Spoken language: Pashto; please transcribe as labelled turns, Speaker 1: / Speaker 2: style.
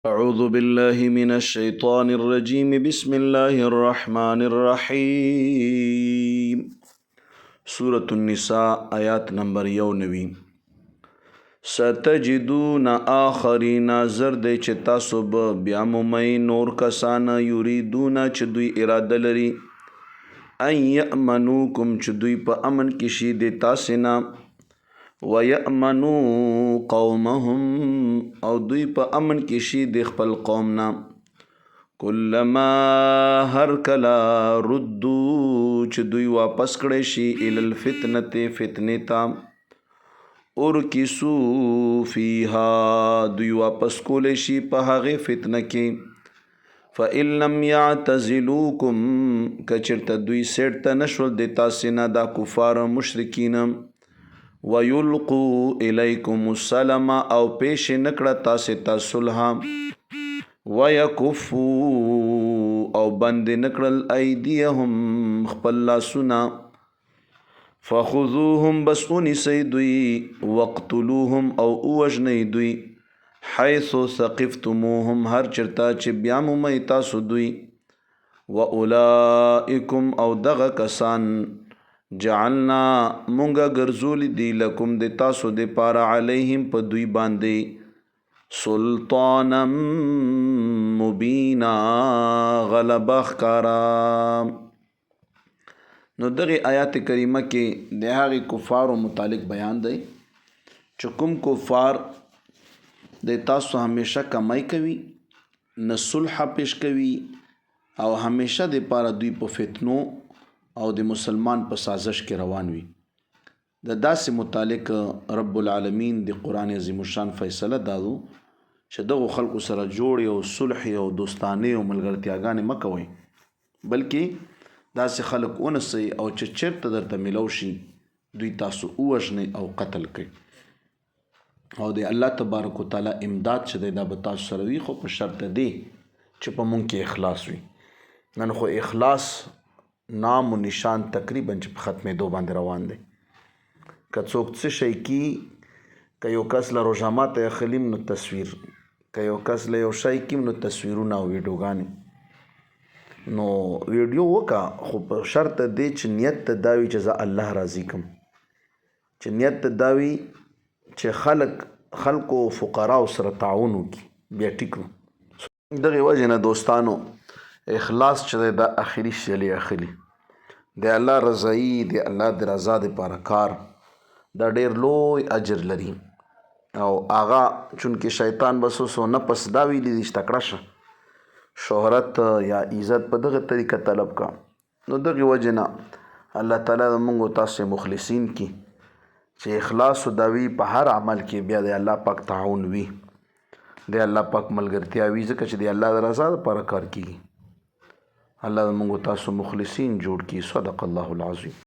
Speaker 1: أعوذ بالله من الشيطان الرجيم بسم الله الرحمن الرحيم سورة النساء آیات نمبر 91 ستجدون آخرین زرد چې تاسو به بیا مومئ نور کسان یریدون چې دوی اراده لري ان یأمنوکم چې دوی په امن کې شي د تاسې نه وَيَأْمَنُوا قَوْمَهُمْ او دوی په امن کې شي د خپل قوم نه کلما هر کلا ردو چې دوی واپس کړي شي ال الفتنه فتنه تا ارکسو فیها دوی واپس کول شي په هغه فتنه کې فإن لم يعتزلوکم کچرته دوی سیټ ته نشول د تاسې نه دا کفار مشرکین وَيُلْقُوا إِلَيْكُمُ السَّلَمَ او پیش نکړه تاسې ته صلح وَيَكُفُّوا او بند نکړل ایدیهم خپل لاسونه فخذوهم بس ونیسئ دوی وقتلوهم او وژنئ دوی حیث ثقفتموهم هر چرته چې بیا مومئ تاسو دوی وَأُولَئِكُمْ او دغه کسان جعلنا مونږه ګرځولی دی لکم د تاسو د پاره علیهم په دوی باندې سلطانا مبینا غلبه ښکارا. نو دغه آیات کریمه کې د هغې کفارو متعلق بیان دی چې کوم کفار د تاسو همیشه کمای کوي نه صلح پیش کوي او همیشه د پاره دوی په فتنو او د مسلمان په سازش کې روان وي د داسې متعلق رب العالمین د قرآن عظیم الشان فیصله دادو چې دغو خلکو سره جوړ او صلح او دوستانه او ملګرتیاګانې مه کوئ بلکې داسې خلک ونسئ او چې چېرته درته میلو شي دوی تاسو ووژنئ او قتل کړئ او د الله تبارک وتعالی امداد چې دی دا به تاسو سره وي خو په شرط دی چې په مونږ کې اخلاص وي نن خو اخلاص نام و نشان تقریبا چې په ختمېدو باندې روان دی که څوک څه شی کی که یو کس له روژامات اخلیم نو تصویر که یو کس له یو شی کیم نو تصویرونه او ویډیوګانې نو ویډیو وکړه خو په شرط دی چې نیت ته دا وي چې زه الله راضي کړم چې نیت ته دا وي چې خلکو فقراو سره تعاون وکړي بیا ټیک نو دغې وجې نه دوستانو اخلاص چې دا اخري شلی اخلي د الله رضایي د الله د رضا دپاره کار دا ډېر لوی اجر لري او هغه چونکې شیطان بس اوس نفس دا ویلي دي چې تکړه شه شهرت یا عزت په دغه طریقه طلب کا نو دغې وجې نه الله تعالی د موږ تاسو مخلصین کی چې اخلاص و دا وي په هر عمل کې بیا د الله پاک تعاون وي د الله پاک ملګرتیا وي ځکه چې د الله د رضا دپاره کار کیږي الله موږ تاسو مخلصین جوړ کی صدق الله العظیم.